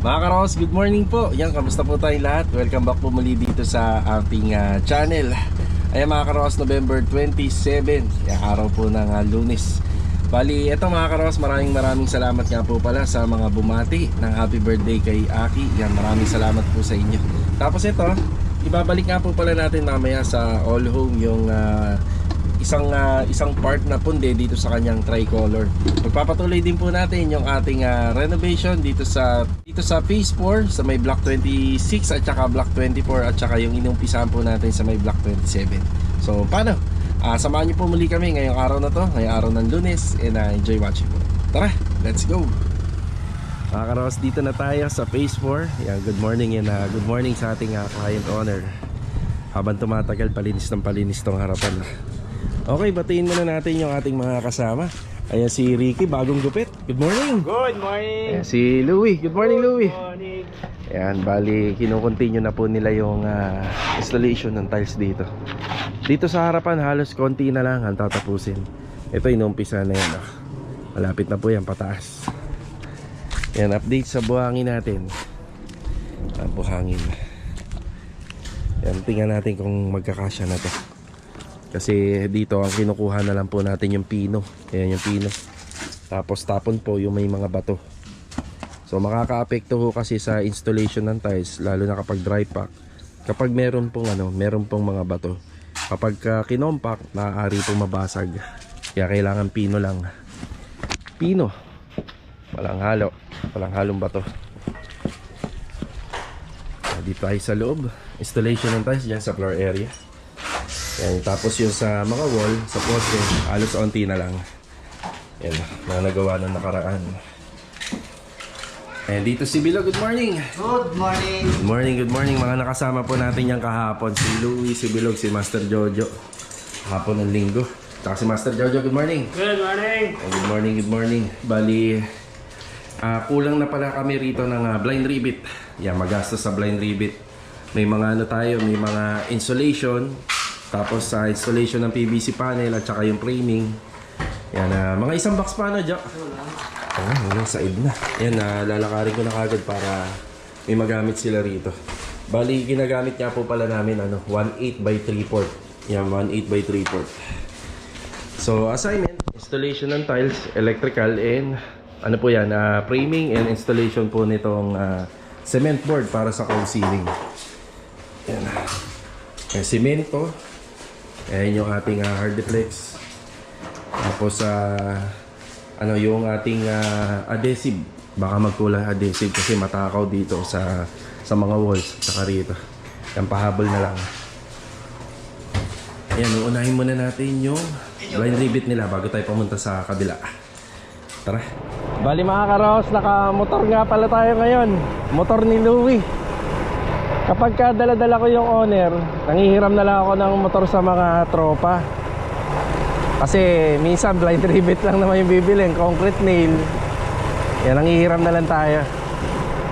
Mga karos, good morning po. Yan, kamusta po tayong lahat? Welcome back po muli dito sa ating channel. Ayan mga karos, November 27, yung araw po ng Lunes. Bali, eto mga karos, maraming salamat nga po pala sa mga bumati ng happy birthday kay Aki. Yan, maraming salamat po sa inyo. Tapos ito, ibabalik nga po pala natin mamaya sa All Home yung isang part na punde dito sa kanyang tricolor. Magpapatuloy din po natin yung ating renovation dito sa phase 4 sa may block 26 at saka block 24 at saka yung inumpisahan po natin sa may block 27. So paano? Samahan niyo po muli kami ngayong araw na to, ngayong araw ng Lunes, and enjoy watching po. Tara, let's go! Mga karos, dito na tayo sa phase 4. Yan, good morning and good morning sa ating client owner. Habang tumatagal, palinis tong harapan. Okay, batiin muna natin yung ating mga kasama. Ayan si Ricky, bagong gupit. Good morning! Good morning! Ayan si Louie. Good morning, Louie! Good morning! Ayan, bali, kinukontinue na po nila yung installation ng tiles dito. Dito sa harapan, halos konti na lang ang tatapusin. Ito, inumpisa na yan. Malapit na po yan, pataas. Ayan, update sa buhangin natin. Ang buhangin. Ayan, tingnan natin kung magkakasya na to. Kasi dito ang kinukuha na lang po natin yung pino. Ayan yung pino. Tapos tapon po yung may mga bato. So makaka-apekto ho kasi sa installation ng tiles, lalo na kapag dry pack. Kapag meron pong mga bato. Kapag kinompak, maaari pong mabasag. Kaya kailangan pino lang. Pino. Walang halo. Walang halong bato. Dito tayo sa loob. Installation ng tiles dyan sa floor area. Yan, tapos yung sa mga wall, sa poste, halos onti na lang. Yan, na nagawa ng nakaraan. And dito si Bilo, good morning! Good morning! Good morning mga nakasama po natin yung kahapon. Si Louie, si Bilog, si Master Jojo. Hapon ng linggo. Tsaka si Master Jojo, good morning! Good morning! And good morning. Bali, kulang na pala kami rito ng blind ribbit. Yan, magastos sa blind ribbit. May mga may mga insulation. Tapos sa installation ng PVC panel at saka yung framing. Yan, mga isang box pa na dyan. Hanggang sa na. Yan, lalakarin ko na kagad para may magamit sila rito. Bali, ginagamit niya po pala namin 1/8 by 3/4. Yan, 1/8 by 3/4. So, assignment, installation ng tiles, electrical, and po yan, framing and installation po nitong cement board para sa cold ceiling. Yan. Semento. Ayan yung ating hardiplex. Tapos yung ating adhesive. Baka magkulang adhesive kasi matakaw dito sa mga walls at saka rito. Yan, pahabol na lang. Ayan, uunahin muna natin yung blind ribbit nila bago tayo pumunta sa kabila. Tara. Bali mga karos, naka-motor nga pala tayo ngayon. Motor ni Louie. Kapag dala-dala ko yung owner, nangihiram na lang ako ng motor sa mga tropa. Kasi minsan blind ribbit lang naman yung bibilin, concrete nail. Yan, nangihiram na lang tayo.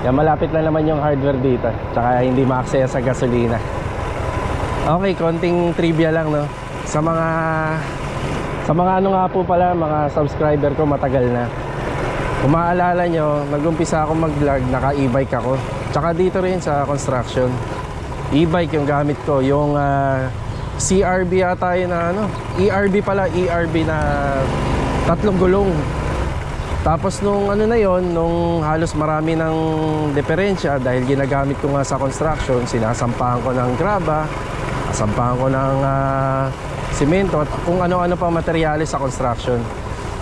Yan, malapit na naman yung hardware dito. Tsaka hindi maaksaya sa gasolina. Okay, konting trivia lang, no. Sa mga nga po pala, mga subscriber ko matagal na. Kung maaalala nyo, nag-umpisa ako mag-vlog, naka-e-bike ako. Tsaka dito rin sa construction, e-bike yung gamit ko. Yung CRB yata yun na ERB pala, ERB na 3 gulong. Tapos nung nung halos marami ng diferensya dahil ginagamit ko nga sa construction, sinasampahan ko ng graba, sampahan ko ng simento at kung ano-ano pang materyales sa construction.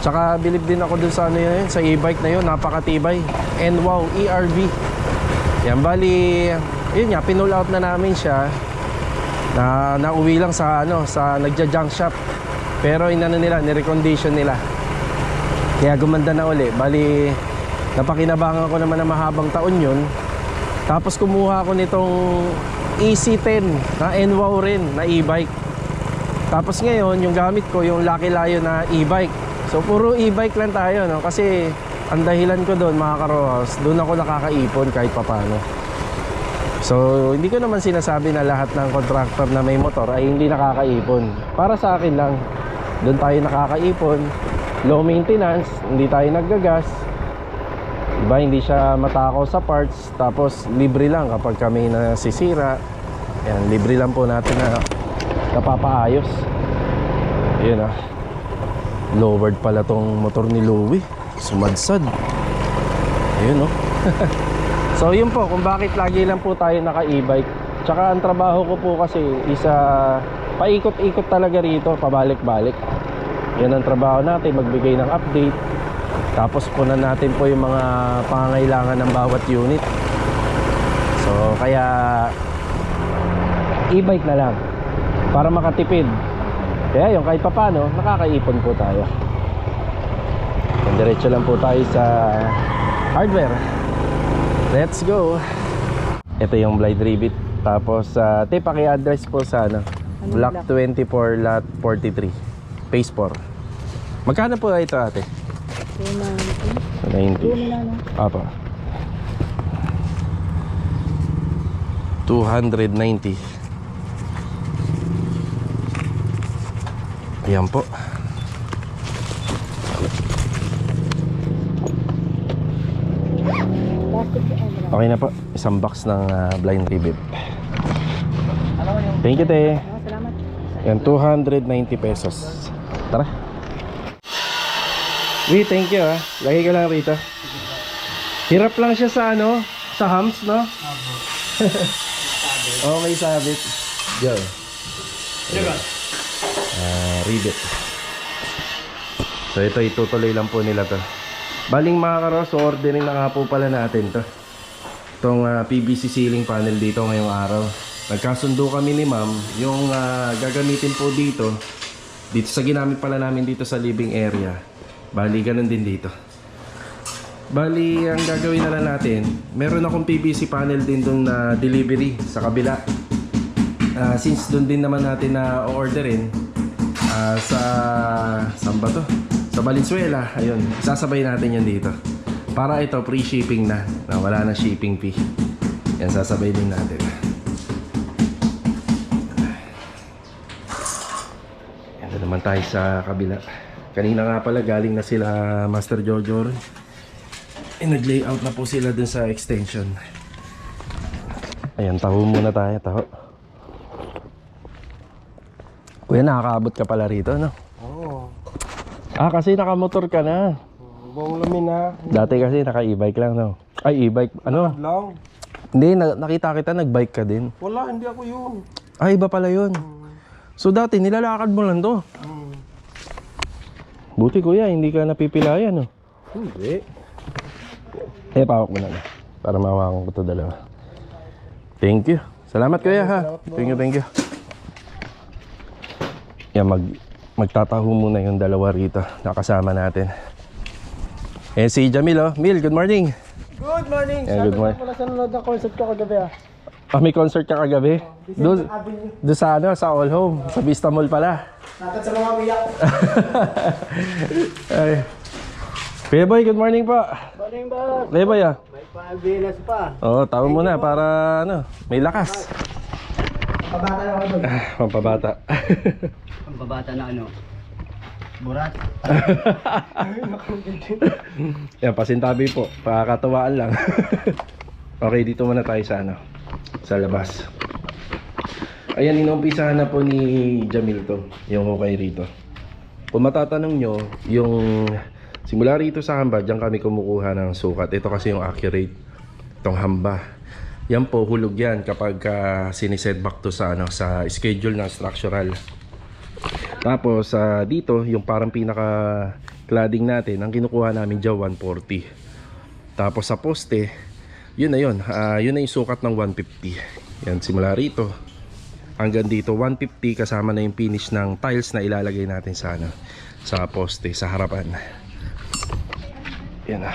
Tsaka bilib din ako dun sa sa e-bike na yun, napakatibay. And wow, ERB. Yan, bali, yun nga, pinull out na namin siya. Nauwi lang sa nagja-junk shop. Pero nirecondition nila. Kaya gumanda na uli. Bali, napakinabangan ko naman na mahabang taon yun. Tapos kumuha ako nitong EC10 na NWOW rin, na e-bike. Tapos ngayon, yung gamit ko, yung Lucky Lion na e-bike. So puro e-bike lang tayo, no? Kasi ang dahilan ko doon, mga karohas, doon ako nakakaipon kahit papano. So hindi ko naman sinasabi na lahat ng contractor na may motor ay hindi nakakaipon. Para sa akin lang, doon tayo nakakaipon. Low maintenance, hindi tayo naggagas. Diba, hindi siya matakaw sa parts. Tapos libre lang kapag kami nasisira. Yan, libre lang po natin na napapaayos. Yun ah. Lowered pala tong motor ni Louie. Sumadsad. Ayun oh. So yun po kung bakit lagi lang po tayo naka e-bike. Tsaka ang trabaho ko po kasi isa paikot-ikot talaga rito, pabalik-balik. Yan ang trabaho natin, magbigay ng update. Tapos punan natin po yung mga pangangailangan ng bawat unit. So kaya e-bike na lang para makatipid. Kaya yung kahit papano nakakaipon po tayo. Diretso lang po tayo sa hardware. Let's go. Ito yung blind rivet. Tapos paki-address po sa Block 24 lot 43 Phase 4. Magkano po ito ate? 290. Apa 290. Ayan po. Okay na po. Isang box ng blind rivet. Thank you te. Salamat. Yan 290 pesos. Tara. Wait, thank you ah. Lagay ka lang rito. Hirap lang siya sa sa humps, no? Oh, may sabit. Diyan. Rivet. So ito itutuloy lang po nila to. Baling mga karos, ordering na nga po pala natin to. Itong PVC ceiling panel dito ngayong araw. Nagkasundo kami ni ma'am yung gagamitin po dito sa ginamit pala namin dito sa living area. Bali ganun din dito. Bali ang gagawin na lang natin, meron akong PVC panel din dong na delivery sa kabila. Since doon din naman natin na orderin sa saan ba to? Sa Valenzuela. Ayun, sasabay natin yan dito. Para ito free shipping na wala na shipping fee. Yan, sasabay din natin. Ito naman tayo sa kabila. Kanina nga pala galing na sila Master Jojo. Nag-layout na po sila dun sa extension. Ayan, taho muna tayo, taho. Kuya, nakakaabot ka pala rito, no? Oo. Kasi nakamotor ka na. Buong lamin na. Dati kasi naka-e-bike lang, no? Ay, e-bike, ano? Lang. Hindi, nakita kita, nag-bike ka din. Wala, hindi ako yun. Iba pala yun. So dati, nilalakad mo lang to. Buti kuya, hindi ka napipilayan, no? Hindi. Pawak mo na. Para mawakan ko to dalawa. Thank you. Salamat kuya ha. Thank you. Yan, magtataho muna yung dalawa rito. Nakasama natin. Si Jamil, oh. Mil, good morning. Good morning. Good morning. Wala sa nanonood ng concert ko kagabi ah. May concert ka kagabi? Doon sa sa All Home. Sa Vista Mall pala. Nakat sa mga umiyak. Ay. Kuya Boy, good morning po. Morning boss. Kuya Boy ah. May pabilas pa. Oo, tawo muna para may lakas. Pabata na ako doon. Pampabata. Ang pabata na Burat. Yan, pasintabi po. Pakakatawaan lang. Okay, dito muna tayo sa sa labas. Ayan, inumpisahan na po ni Jamil to, yung hukay rito. Kung matatanong nyo, yung simula rito sa hamba, dyan kami kumukuha ng sukat. Ito kasi yung accurate, itong hamba. Yan po, hulog yan kapag siniset back to sa sa schedule ng structural. Tapos dito, yung parang pinaka cladding natin, ang kinukuha namin dyan 140. Tapos sa poste, yun na yun. Yun na yung sukat ng 150. Yan, simula rito hanggang dito 150, kasama na yung finish ng tiles na ilalagay natin sa sa poste, sa harapan. Yan na.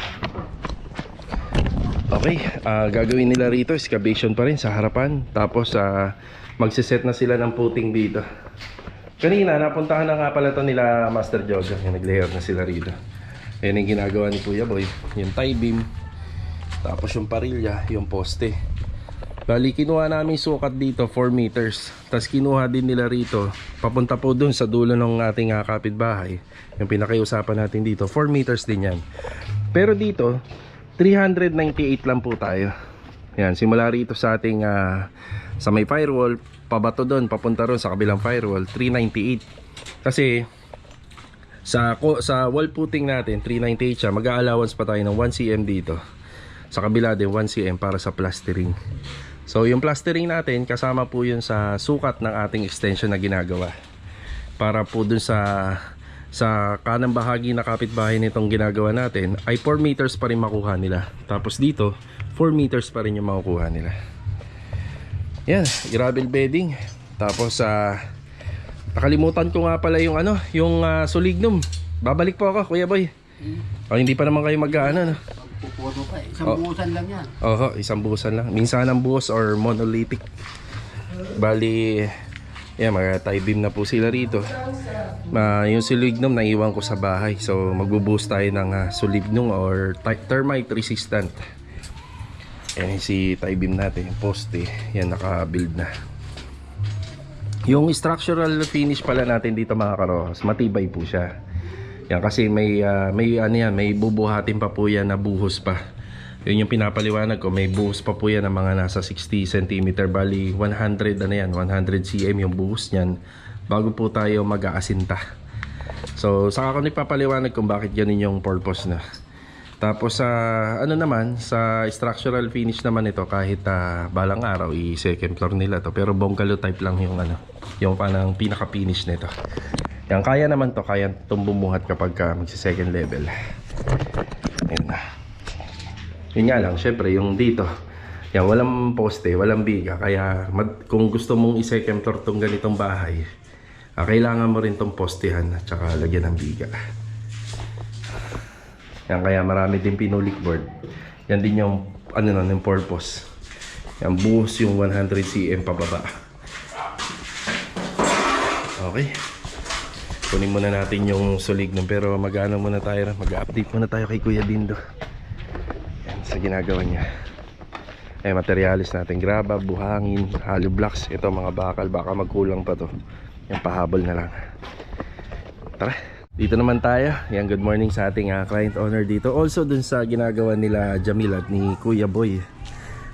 Okay, gagawin nila rito excavation pa rin sa harapan. Tapos magsiset na sila ng footing dito. Kanina napuntahan na nga pala to nila Master Jojo. Yung nag-layer na sila rito. Yan yung ginagawa ni Kuya Boy. Yung tie beam, tapos yung parilya, yung poste. Bali, kinuha namin sukat dito 4 meters. Tapos kinuha din nila rito, papunta po dun sa dulo ng ating kapitbahay. Yung pinakiusapan natin dito, 4 meters din yan. Pero dito, 398 lang po tayo. Yan, simula rito sa ating sa may firewall, pabato doon, papunta ron sa kabilang firewall, 398. Kasi sa wall footing natin, 398 siya. Mag-a-allowance pa tayo ng 1 cm dito. Sa kabila din 1 cm para sa plastering. So yung plastering natin, kasama po yun sa sukat ng ating extension na ginagawa. Para po dun sa kanang bahagi na kapitbahay nitong ginagawa natin ay 4 meters pa rin makuha nila. Tapos dito 4 meters pa rin yung makukuha nila. Yan, gravel bedding. Tapos nakalimutan ko nga pala yung yung solignum. Babalik po ako, Kuya Boy. Hindi pa naman kayo mag-ano, no? Pupuno pa eh. Isang buhusan lang yan. Oo, isang buhusan lang. Minsan ang buhos or monolithic. Bali, yan, mga tie beam na po sila rito. Yung solignum naiwan ko sa bahay. So magbubuhos tayo ng solignum or termite resistant. Yan si tie beam natin, yung poste. Yan, naka-build na. Yung structural finish pala natin dito mga karohas, matibay po siya. Yan, kasi may bubuhatin pa po yan na buhos pa. Yun yung pinapaliwanag ko, may buhos pa po yan ng mga nasa 60 cm. Bali 100 100 cm yung buhos niyan bago po tayo mag-aasinta. So saka ko nagpapaliwanag kung bakit ganun yung purpose na. Tapos sa sa structural finish naman ito, kahit balang araw i-second floor nila to, pero bungalow type lang yung yung parang pinaka-finish nito. Yan, kaya naman to, kaya itong bumuhat kapag magsi-second level. Ayun na. Yun nga lang, syempre yung dito, yan, walang poste, walang biga. Kaya kung gusto mong i-second floor tong ganitong bahay, kailangan mo rin tong postehan at saka lagyan ng biga. Yan, kaya marami din pinulik board. Yan din yung yung purpose. Yan, buhos yung 100 cm pababa. Okay. Kunin muna natin yung solignum, pero muna tayo, mag-update muna tayo kay Kuya Dindo. Yan, sa ginagawa niya. Materialis natin, graba, buhangin, hollow blocks. Ito mga bakal, baka magkulang pa to. Yan, pahabol na lang. Tara, dito naman tayo. Yan, good morning sa ating client owner dito. Also dun sa ginagawa nila Jamil at ni Kuya Boy.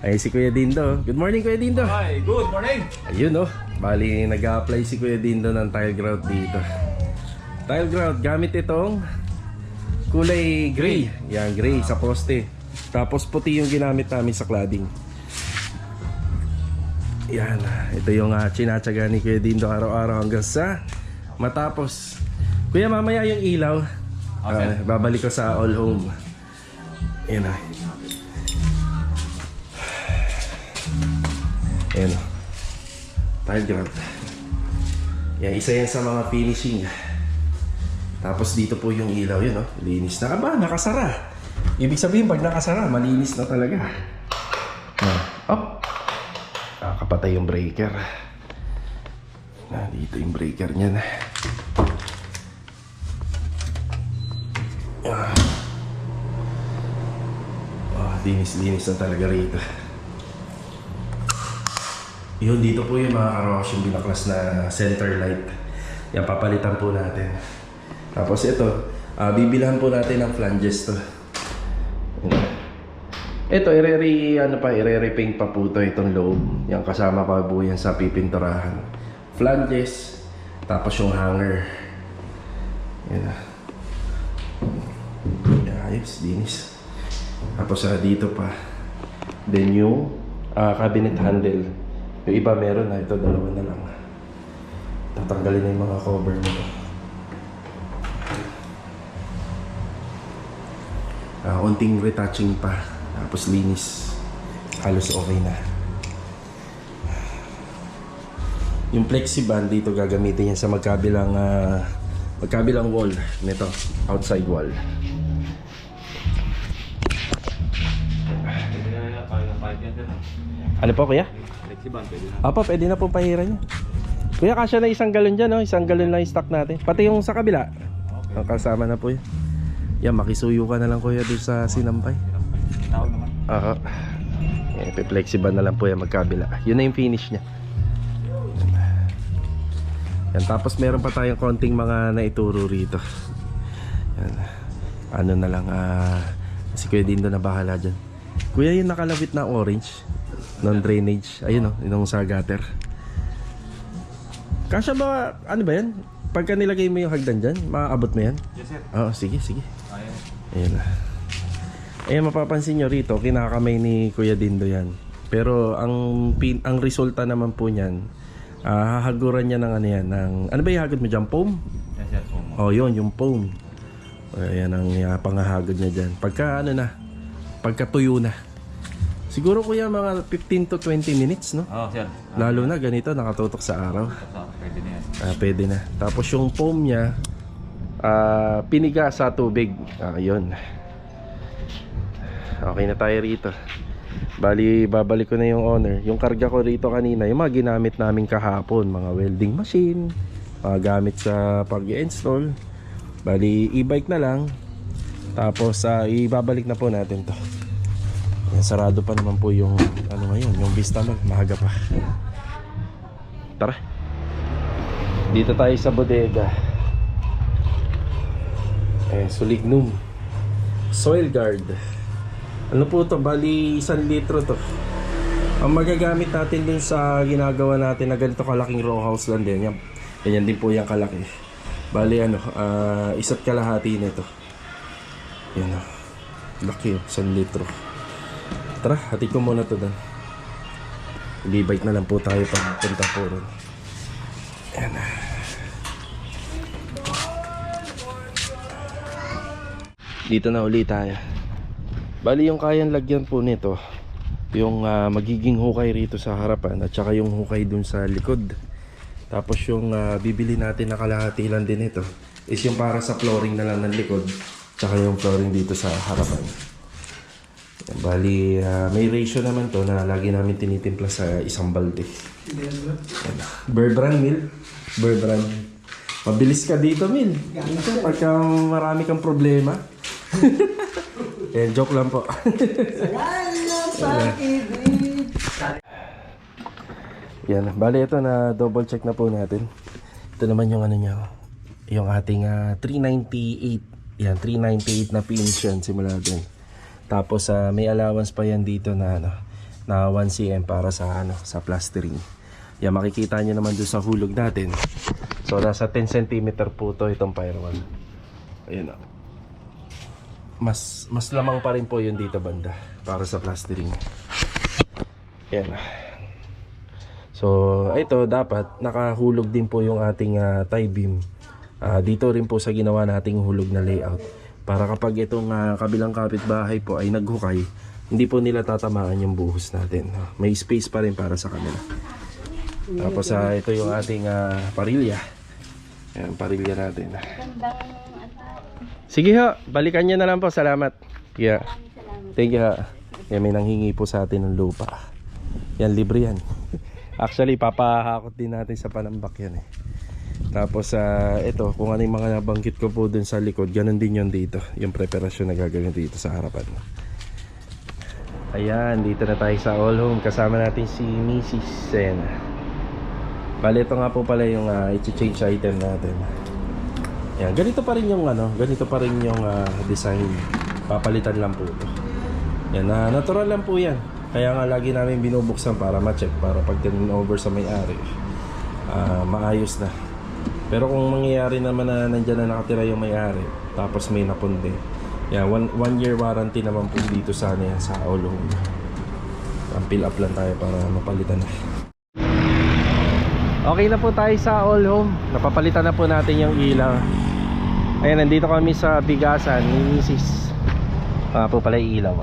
Ay, si Kuya Dindo. Good morning, Kuya Dindo. Hi, good morning. Ayun, bali nag-a-apply si Kuya Dindo ng tile grout dito. Tile grout, gamit itong kulay gray. Yan, gray sa poste. Tapos puti yung ginamit namin sa cladding. Yan, ito yung chinatsaga ni Kuya Dindo araw-araw hanggang sa matapos. Kuya, mamaya yung ilaw. Okay. Babalik ko sa all home. Yan na. Ayan, tile grout. Yan, isa yan sa mga finishing. Tapos dito po yung ilaw, yun, linis na. Nakasara. Ibig sabihin, pag nakasara, malinis na talaga. Kakapatay yung breaker. Dito yung breaker niyan. Linis na talaga rito. Yun, dito po yung mga karos, yung binaklas na center light. Yan, papalitan po natin. Tapos ito, bibilhan po natin ng flanges to. Ito, i-repaint pa po ito, itong loob. Yan, kasama pa po yan sa pipinturahan. Flanges, tapos yung hanger. Yan. Ayos, dinis. Tapos dito pa. Then yung cabinet handle. Yung iba meron na, ito dalawa na lang. Tatanggalin na yung mga cover nito. Konting retouching pa. Tapos linis. Halos okay na. Yung flexiband dito gagamitin yan sa magkabilang wall nito. Outside wall. Ano po, kuya? Flexiban, pwede na. Apo, pwede na po pahiran niya. Kuya, kasya na 1 galon dyan, Isang galon lang yung stock natin. Pati yung sa kabila. Okay. Ang kasama na po yun. Yan, makisuyo ka na lang, kuya, doon sa sinampay. Tawag naman. Yan, flexiban na lang po yan magkabila. Yun na yung finish niya. Yan, tapos meron pa tayong konting mga naituro rito. Yan. Ano na lang, Si Kuya Dindo na bahala dyan. Kuya, yung nakalabit na orange non-drainage, ayun o, yung sa gutter. Kasya ba, ano ba yan? Pagka nilagay mo yung hagdan dyan, maaabot mo yan? Yes, sir. Oo, sige, sige. Ayan. Ayan na. Ayan, mapapansin nyo rito, kinakamay ni Kuya Dindo yan. Pero ang resulta naman po niyan, hahaguran niya ng ano yan, ano ba ihagod mo dyan? Foam? Yes, sir. Oh, yun, yung foam. Ayan ang pangahagod niya dyan. Pagka ano na, pagka tuyo na. Siguro kuya mga 15 to 20 minutes, no? Oo, sir. Lalo na ganito, nakatutok sa araw. Pwede na yan. Pwede na. Tapos yung foam niya, piniga sa tubig. Yun. Okay na tayo rito. Bali, babalik ko na yung owner. Yung karga ko rito kanina, yung mga ginamit namin kahapon, mga welding machine, mga gamit sa pag-install. Bali, e-bike na lang. Tapos, ibabalik na po natin to. Yan, sarado pa naman po yung, ano ngayon, yung Vista Mall. Mahaga pa. Tara. Dito tayo sa bodega. Solignum Soil Guard. Ano po to? Bali 1 litro to. Ang magagamit natin dun sa ginagawa natin na ganito kalaking row house lang din. Yan. Ganyan din po yung kalaki. Bali ano, 1 kalahati nito. Yan o. Laki o, 1 litro. Tara, hatid ko muna to dun. Bibike na lang po tayo pag punta po ron. Yan na. Dito na ulit tayo. Bali yung kayang lagyan po nito, yung magiging hukay rito sa harapan at saka yung hukay dun sa likod. Tapos yung bibili natin na kalahati lang din ito is yung para sa flooring na lang ng likod, tsaka yung flooring dito sa harapan. Bali may ratio naman to na lagi namin tinitimpla sa isang balde. Bear Brand, Mil. Bear Brand. Mabilis ka dito, Mil. Pagka marami kang problema. Joke lang po. Yan, bali ito na double check na po natin. Ito naman yung ano niya, yung ating 398. Yan, 398 na pins yan simula din. Tapos may allowance pa yan dito na ano, na 1 cm para sa ano, sa plastering. Yan, makikita niyo naman doon sa hulog natin. So nasa 10 cm po to itong firewall. Ayun o. Mas lamang pa rin po yun dito banda para sa plastering. Yan. So ito dapat nakahulog din po yung ating tie beam dito rin po sa ginawa nating hulog na layout, para kapag itong kabilang kapitbahay po ay naghukay, hindi po nila tatamaan yung buhos natin. May space pa rin para sa kanila. Tapos ito yung ating parilya. Yan, parilya natin. Sige ho, balikan nyo na lang po. Salamat. Yeah. Thank you ha. Yan, may nanghingi po sa atin ng lupa. Yan, libre yan. Actually, papahakot din natin sa Panambak yan eh. Tapos ito, kung ano yung mga nabanggit ko po dun sa likod, ganun din yun dito. Yung preparasyon na gagawin dito sa harapan. Ayan, dito na tayo sa All Home. Kasama natin si Mrs. Sena. Bali, ito nga po pala yung i-change item natin. Yan, ganito pa rin yung ano, ganito pa rin yung design. Papalitan lang po ito. Yan, natural lang po yan. Kaya nga lagi namin binubuksan para ma-check, para pag turn over sa may-ari, maayos na. Pero kung mangyayari naman na nandyan na nakatira yung may-ari, tapos may napunde, yan, 1 year warranty naman po dito sa ano yan, sa Aulong. Fill up lang tayo para mapalitan na. Okay na po tayo sa All Home. Napapalitan na po natin yung ilaw. Ayan, nandito kami sa bigasan ni Mrs. Po pala yung ilaw.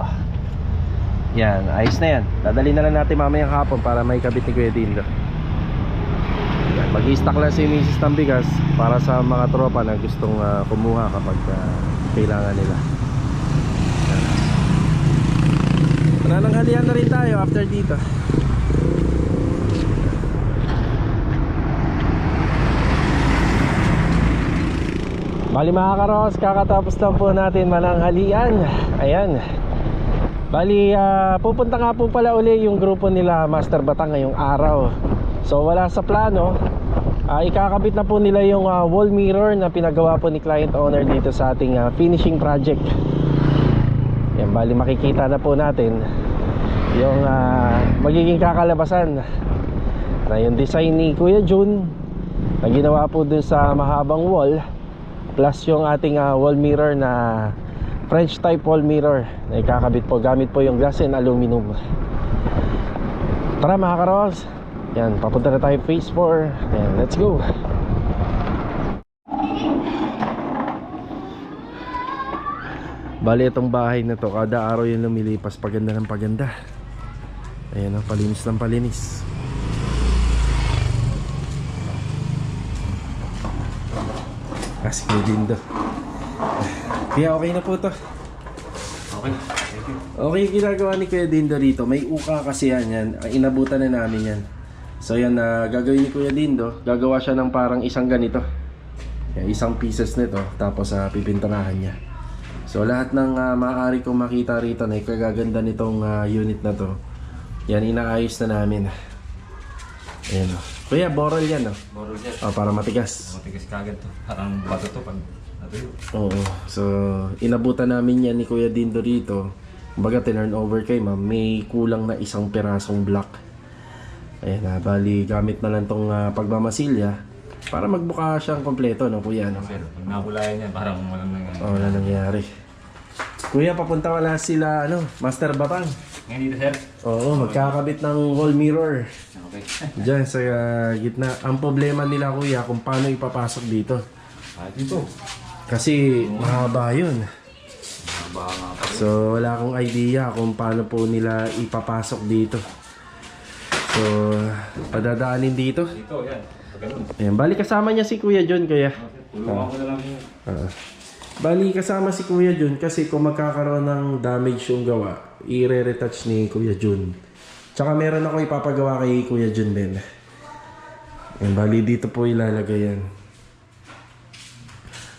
Yan, ayos na yan. Dadali na lang natin mamayang hapon para may kabit ni Kuya Dindo. Mag-i-stock lang si Mrs. ng bigas para sa mga tropa na gustong kumuha kapag kailangan nila. Nananghalian na rin tayo after dito. Bali mga karos, kakatapos lang po natin mananghalian. Ayan. Bali pupunta nga po pala uli yung grupo nila Master Batang ngayong araw. So wala sa plano. Ikakabit na po nila yung wall mirror na pinagawa po ni client owner dito sa ating finishing project. Yan, Bali makikita na po natin yung magiging kakalabasan na yung design ni Kuya Jun na ginawa po dun sa mahabang wall, plus yung ating wall mirror na French type wall mirror na ikakabit po gamit po yung glass and aluminum. Tara mga karos, yan, papunta na tayo phase 4. Yan, let's go. Bali itong bahay na to, kada araw yung lumilipas, paganda ng paganda. Ayan o, palinis ng palinis. Kasi din do. Kaya okay na po to. Okay. Thank you. Okay yung ginagawa ni Kuya Dindo rito. May uka kasi yan. Inabutan na namin yan. So yan, gagawin ni Kuya Dindo, gagawa siya ng parang isang ganito. Yan, isang pieces nito. Tapos pipinturahan niya. So lahat ng maaari kong makita rito na ikagaganda nitong unit na to, yan inaayos na namin. Ayan o. Kuya, boral yan o. Borol yan. Para matigas. Matigas kagad to. Parang bato to pag natuyo. Oo. So, inabutan namin yan ni Kuya Dindo rito. Kumbaga, tinurn over kay ma'am. May kulang na isang pirasong block. Ayan, bali, gamit na lang tong pagmamasilya para magbuka siyang kompleto, no, Kuya? No? Pero pag nakulayan yan, parang walang nangyari. Wala nangyari. Kuya, papunta wala sila, Master Batang. Ngayon dito, sir. Oo, magkakabit ng wall mirror. Okay. Diyan sa gitna. Ang problema nila, Kuya, kung paano ipapasok dito. Dito. Kasi mahaba yun. Baka nga pa. So wala akong idea kung paano po nila ipapasok dito. So padadaanin dito. Dito, yan. Ganun. Ayan, bali kasama niya si Kuya John, Kuya. Tulungan ko na lang yun. Bali kasama si Kuya John kasi kung magkakaroon ng damage yung gawa, i-retouch ni Kuya John. Tsaka meron ako ipapagawa kay Kuya John din. Ayan, bali dito po ilalagay yan.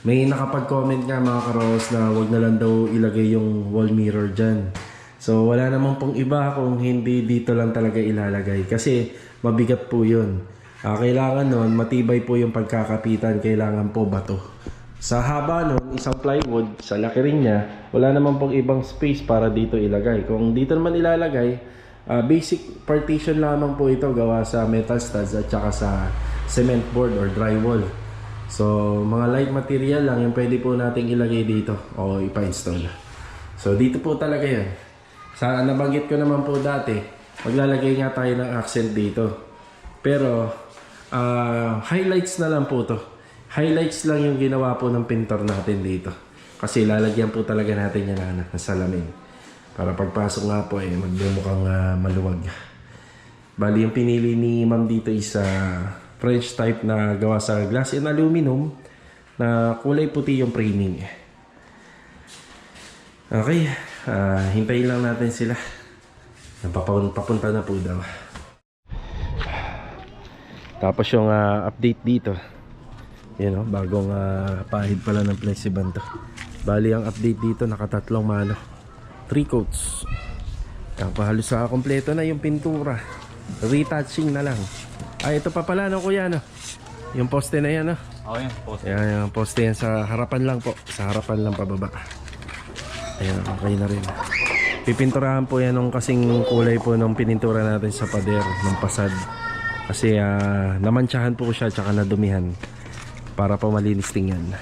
May nakapag-comment nga mga karos na wag na lang daw ilagay yung wall mirror dyan. So wala namang pong iba kung hindi dito lang talaga ilalagay. Kasi mabigat po yun. Kailangan nun, matibay po yung pagkakapitan. Kailangan po bato. Sa haba nun, isang plywood, sa laki rin niya, wala naman pong ibang space para dito ilagay. Kung dito naman ilalagay, basic partition lamang po ito gawa sa metal studs at saka sa cement board or drywall. So, mga light material lang yung pwede po nating ilagay dito o ipa-install. So, dito po talaga yan. Sa nabanggit ko naman po dati, maglalagay nga tayo ng accent dito. Pero, highlights na lang po to. Highlights lang yung ginawa po ng pintor natin dito. Kasi lalagyan po talaga natin yan ng salamin. Para pagpasok nga po magmumukhang maluwag. Bali yung pinili ni ma'am dito is French type na gawa sa glass and aluminum na kulay puti yung framing. Okay, hintayin lang natin sila. Papunta na po daw. Tapos yung update dito. Yan bagong pahid pala ng Flexiban to. Bali ang update dito nakatatlong mano. 3 coats. Halos kompleto na yung pintura. Retouching na lang. Ito pa pala Kuya yung poste na yan Okay, poste. Yan, yung poste yan sa harapan lang po. Sa harapan lang pababa. Ayan, okay na rin. Pipinturahan po yan ng kasing kulay po nung pinintura natin sa pader ng pasad. Kasi namantsahan po siya tsaka nadumihan. Para pa malinis tingnan.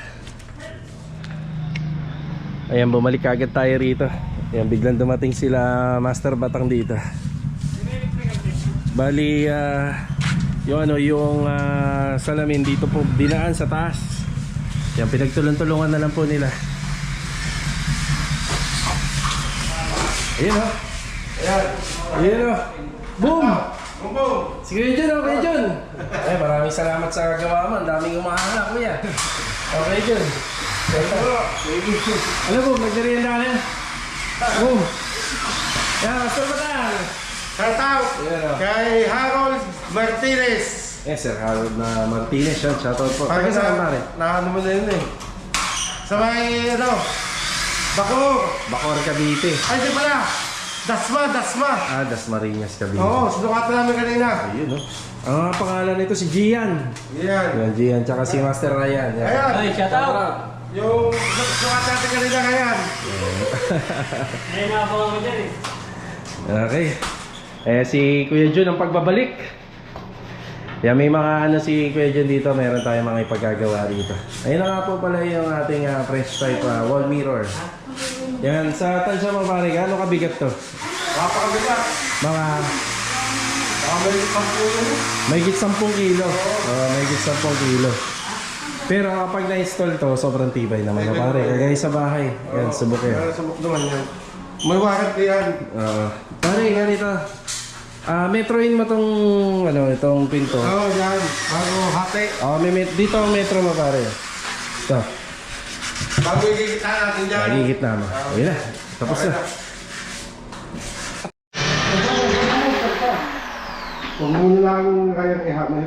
Ayan, bumalik agad tayo rito. Ayan, biglang dumating sila Master Batang dito. Bali yung salamin dito po dinaan sa taas. Yan, pinagtulong-tulungan na lang po nila. Ayan Ayan boom! Sige Jun, okay Jun. Maraming salamat sa gawa mo. Ang daming umahala, Kuya. Okay Jun. Alam mo, nagdariyan na yan. Boom! Yan, Master Batang. Shout out kay Harold Martinez. Yes sir, Harold na Martinez. Shoutout po. Pagka Saan pare? na mo na yun sa may Bacor, Cavite. Ay di pala, Dasma. Dasmariñas, Cavite. Oo, sinukatan namin kanina. Ayun Ang pangalan nito si Gian. Yan. Yan, Gian, tsaka si Master Ryan. Yan. Ayan. Ay, shout out. Yung sukat natin kanina ngayon. May naabangan mo dyan eh. Okay. Si Kuya Jun ang pagbabalik. Yan, may mga ano si Kuya Jun dito. Meron tayong mga ipagagawa rito. Ayun na nga po pala yung ating French type wall mirror. Yan, sa tansya mo pare, gaano kabigat to? Kapakabigat. Mga mahigit 10 kilo. Mahigit 10 kilo. Pero kapag na-install to, sobrang tibay naman na pare. Kagaya sa bahay. Yan, subok yan. Subok naman yan. May wakat yan. Pare, ganito. Metroin mo tong itong pinto. Oo, yan. Bago hati. Dito ang metro mo pare. Ito. Bago ikikita natin dyan. Nagigit na mo. Ayun na. Tapos na. Kung muna lang kayang ihamay.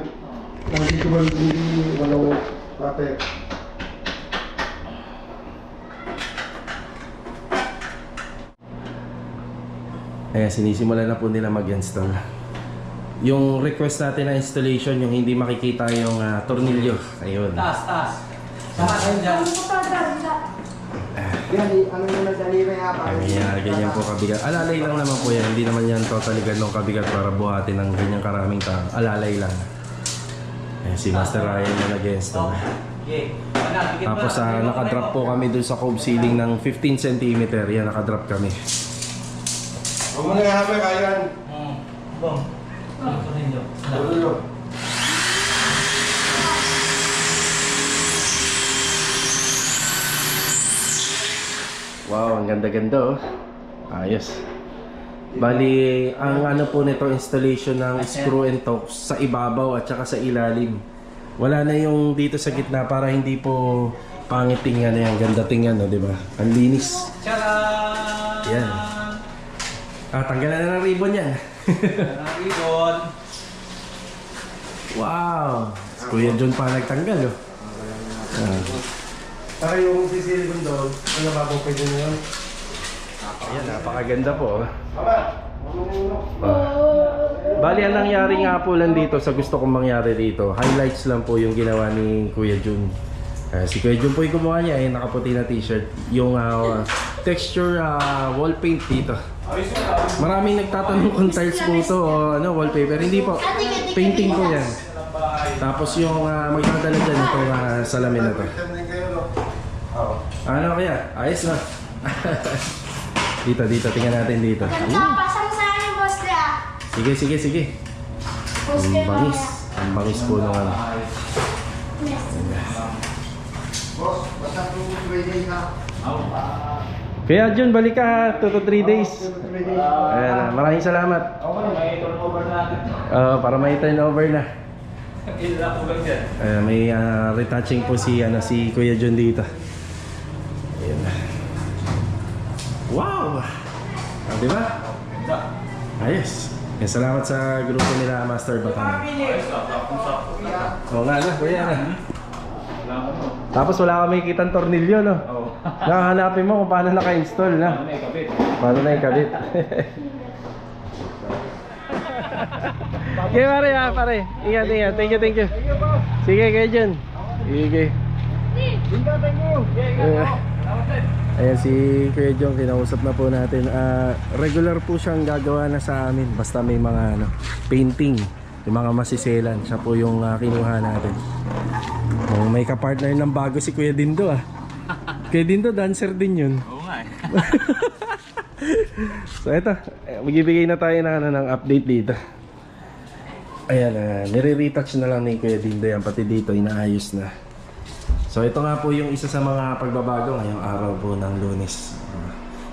Nandito ba hindi walang hati. Ayan, sinisimulan na po nila mag-install. Yung request natin na installation, yung hindi makikita yung tornilyo. Ayun. Taas. Saka kayo dyan. Ano yung nagdaliri nga pa? Ay, ganyan po kabigat. Alalay lang naman po yan. Hindi naman yan totally ganong kabigat para buhatin ng ganyang karaming tao. Alalay lang. Ayan, si Master Ryan na nag-install. Tapos nakadrop po kami dun sa cove ceiling ng 15 cm. Yan, nakadrop kami. Huwag mo na ihamay kayan. Bong. Ulo. Wow, ang ganda-ganda oh. Ayos. Bali, ang ano po nito installation ng screw and tops sa ibabaw at saka sa ilalim. Wala na yung dito sa gitna para hindi po pangit tingnan yan, ganda tingnan, no, di ba? Ang linis. Tcharam! Yan. Tanggalan na ng ribbon yan. Ribbon. Wow. Si Kuya John pa nagtanggal oh. Saka yung sisilikon doon, ano bago pwede na yun? Ayan, napakaganda po oh. Aba! Bali, ang nangyari nga po lang dito sa gusto kong mangyari dito, highlights lang po yung ginawa ni Kuya Jun. Si Kuya Jun po yung gumawa niya, ay nakaputi na t-shirt. Yung texture wall paint dito. Maraming nagtatanong kung tiles po ito o wallpaper. Hindi po, painting po yan. Tapos yung magdadala dyan itong salamin na to. Ano kaya? Ayos na. Dito, tingnan natin dito. Pasang sa akin, boss ka. Sige. Boss Ang ka bangis. Ang bangis po nung ano. Boss, basta 2-3 days na. Kaya John, balik ka ha. 2 to 3 days. Ayan, maraming salamat. May turnover natin. Para may turnover na. Ilan po lang dyan. May retouching po si Kuya John dito. Ayan. Wow! Di ba? Ayos. Salamat sa grupo nila Master Batang. Oo nga na, kuya na. Tapos wala kami kitang tornilyo, no? Oo. Nakahanapin mo kung paano naka-install na. Ano na ikabit? Paano na ikabit? Okay, pare ha, pare. Ingat. Thank you. Sige, kayo dyan. Sige. Ayan si Kuya Jong, kinausap na po natin. Regular po siyang gagawa na sa amin. Basta may mga painting, yung mga masiselan. Siya po yung kinuha natin. May kapartner ng bago si Kuya Dindo Kuya Dindo, dancer din yun. Oo nga eh. So eto, magbibigay na tayo ng update dito. Ayan, nire-retouch na lang ni Kuya Dindo yan. Pati dito, inaayos na. So ito nga po yung isa sa mga pagbabago ngayong araw po ng Lunes.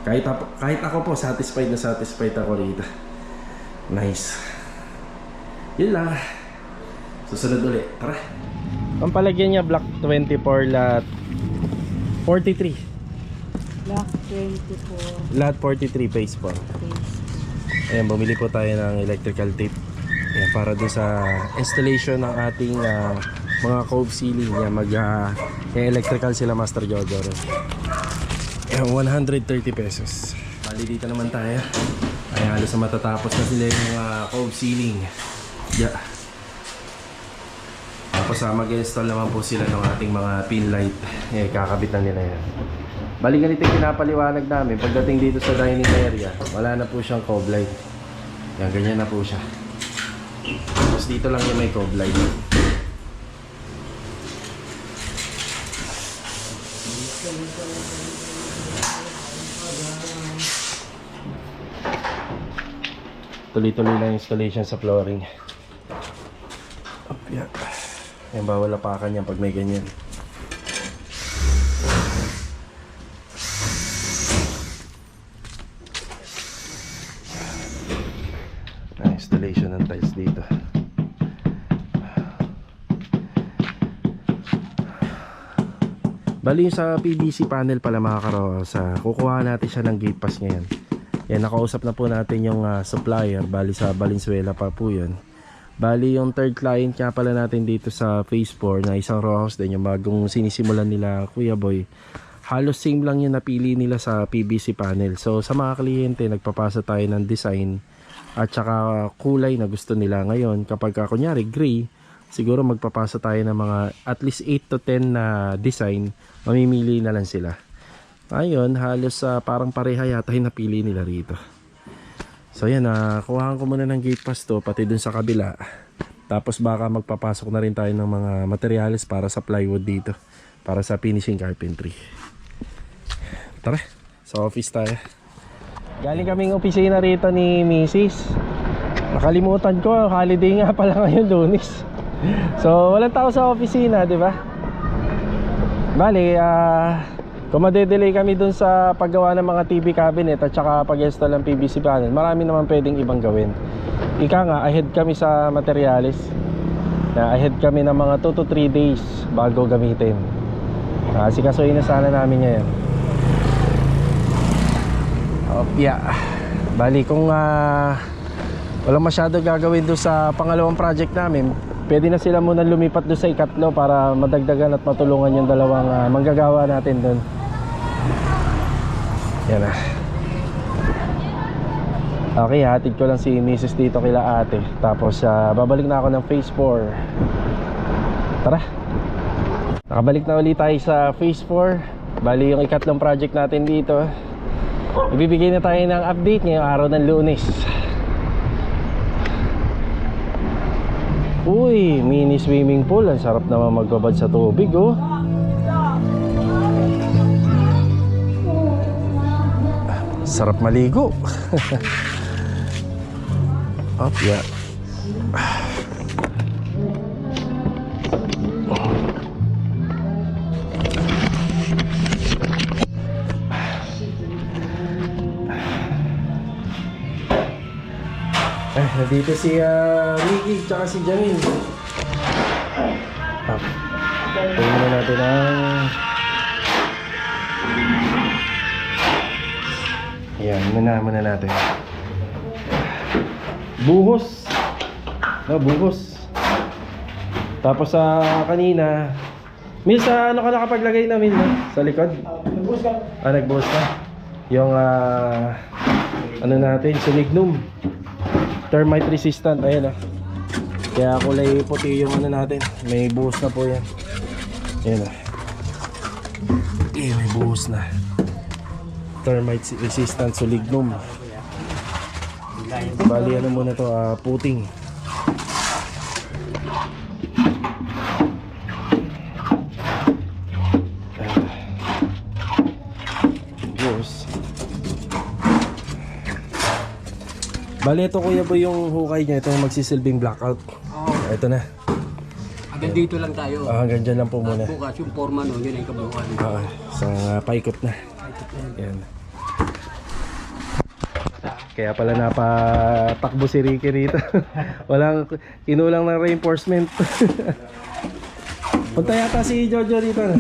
Kahit ako po, satisfied ako rito. Nice. Yun lang. Susunod ulit. Tara. Ang palagyan niya, block 24, lot 43. Block 24. Lot 43, phase 4. Ayan, bumili po tayo ng electrical tape. Ayan, para doon sa installation ng ating mga cove ceiling. Ayan, electrical sila Master Jojo. Ayan, 130 pesos. Bali dito naman tayo. Ay, halos na matatapos na sila yung cove ceiling. Yeah. Tapos mag-install naman po sila ng ating mga pin light. Kakabit na nila yan. Bali ganito yung pinapaliwanag namin. Pagdating dito sa dining area, wala na po siyang cob light. Yan, ganyan na po siya. Tapos dito lang yung may cob light. Tuloy-tuloy lang installation sa flooring. Yan. Yan, bawal lapakan yan pag may ganyan. Installation ng tiles dito. Bali yung sa PVC panel pala mga karosa, kukuha natin siya ng gate pass ngayon. Yan, nakausap na po natin yung supplier. Bali sa Valenzuela pa po yun. Bali yung third client nga pala natin dito sa phase 4 na isang row house din, yung bagong sinisimulan nila Kuya Boy. Halos same lang yung napili nila sa PVC panel. So sa mga kliyente, nagpapasa tayo ng design at saka kulay na gusto nila. Ngayon kapag kunyari gray, siguro magpapasa tayo ng mga at least 8 to 10 na design. Mamimili na lang sila. Ayun, halos parang pareha yata yung napili nila rito. So yan, kuhaan ko muna ng gate pass to, pati dun sa kabila. Tapos baka magpapasok na rin tayo ng mga materials para sa plywood dito, para sa finishing carpentry. Tara, sa office tayo. Galing kaming opisina rito ni Mrs. Nakalimutan ko, holiday nga pala ngayon, Lunes. So walang tao sa opisina, di ba? Bali, kung madedelay kami dun sa paggawa ng mga TV cabinet at saka pag-install ng PVC panel, marami naman pwedeng ibang gawin. Ika nga, ahead kami sa materials. Ahead kami ng mga 2 to 3 days bago gamitin. Sikasuhin na sana namin ngayon. Yeah. Bali, kung walang masyado gagawin doon sa pangalawang project namin, pwede na sila muna lumipat doon sa ikatlo para madagdagan at matulungan yung dalawang manggagawa natin doon. Yan na. Okay, hatid ko lang si Mrs. dito kila ate. Tapos babalik na ako ng phase 4. Tara. Nakabalik na ulit tayo sa phase 4. Bali yung ikatlong project natin dito. Ibibigay na tayo ng update ngayong araw ng Lunes. Uy, mini swimming pool. Ang sarap naman magbabad sa tubig, oh. Sarap maligo. Up, yeah. Nandito si Ricky tsaka si Jamil. Tingnan na natin ang yan, muna natin. Buhos. Buhos. Tapos kanina Mil, sa ano ka nakapaglagay na Mil? Sa likod? Nagbuhos ka. Nagbuhos ka. Yung ano natin, Silignum. Termite resistant, ayan kaya kulay puti yung ano natin. May buhos na po yan. Ayan may buhos na. Termite resistant Silignum. Bali ano muna to, puting. Buhos. Bali ito Kuya Boy yung hukay niya. Ito yung magsisilbing blackout. Ito na. Hanggang dito lang tayo. Hanggang dyan lang po muna. Bukas yung forma no, yun ang kabuuan. So paikot na. Yan. Kaya pala napatakbo si Ricky rito. Walang kinulang ng reinforcement. Punta yata si Jojo rito na.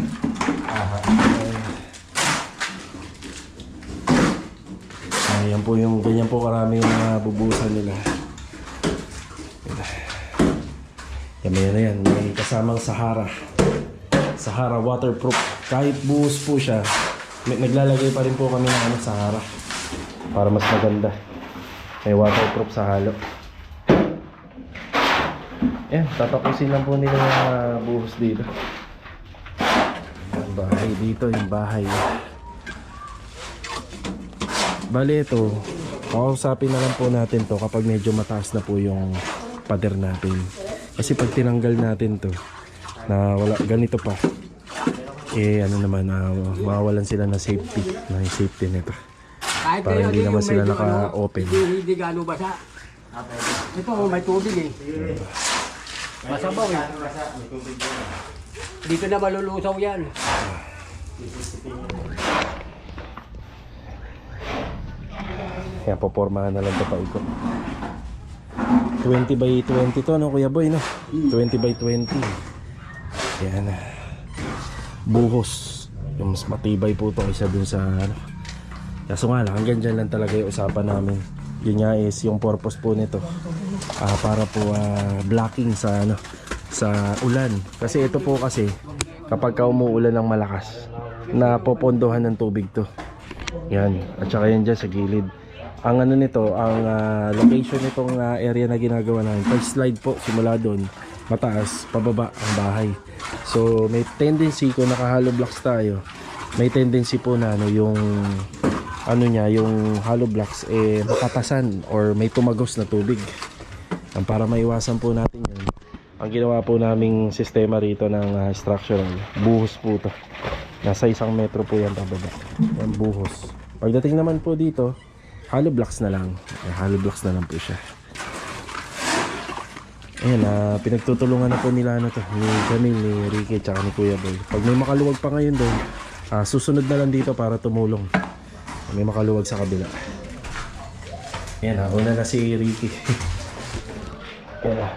Ayan po yung ganyan po karami yung mga bubusan nila. Yan na yan. May kasamang Sahara. Sahara waterproof. Kahit buhos po siya, naglalagay pa rin po kami ng Sahara para mas maganda. May waterproof sa halo. Yan, tatapusin lang po nila yung buhos dito. Yung bahay dito, yung bahay. Bali ito, kakausapin na lang po natin to kapag medyo mataas na po yung pader natin. Kasi pag tinanggal natin to, na wala, ganito pa, eh ano naman, mawawalan sila ng safety, nito. Kahit Para hindi naman sila naka-open. Hindi gano'ng basa. Ito, may tubig eh. Masabaw eh. Dito na malulusaw yan. Kaya popormahan na lang ito paikot. 20 by 20 to, no Kuya Boy, no? 20 by 20. Yan. Buhos. Yung mas matibay po ito kaysa dun sa ano. Kaso nga lang, hanggang dyan lang talaga yung usapan namin. Yun nga is yung purpose po nito. Para po blocking sa ano, sa ulan. Kasi ito po kasi kapag ka umuulan ng malakas, napopondohan ng tubig to. Yan. At saka yan dyan sa gilid. Ang ano nito, ang location nitong area na ginagawa namin, pag slide po simula doon, mataas, pababa ang bahay. So may tendency, kung naka-hollow blocks tayo, may tendency po na ano, yung ano niya, yung hollow blocks eh makatasan or may tumagos na tubig. Ang para maiwasan po natin yun, ang ginawa po naming sistema rito ng structural, buhos po to. Nasa 1 metro po yan pababa. Yan buhos. Pagdating naman po dito, hollow blocks na lang. Hollow blocks na lang po siya. Ayan, pinagtutulungan na po nila ano to, ni Camille, ni Ricky, tsaka ni Kuya Boy. Pag may makaluwag pa ngayon doon, susunod na lang dito para tumulong. May makaluwag sa kabila. Ayan, una na si Ricky. Ayan,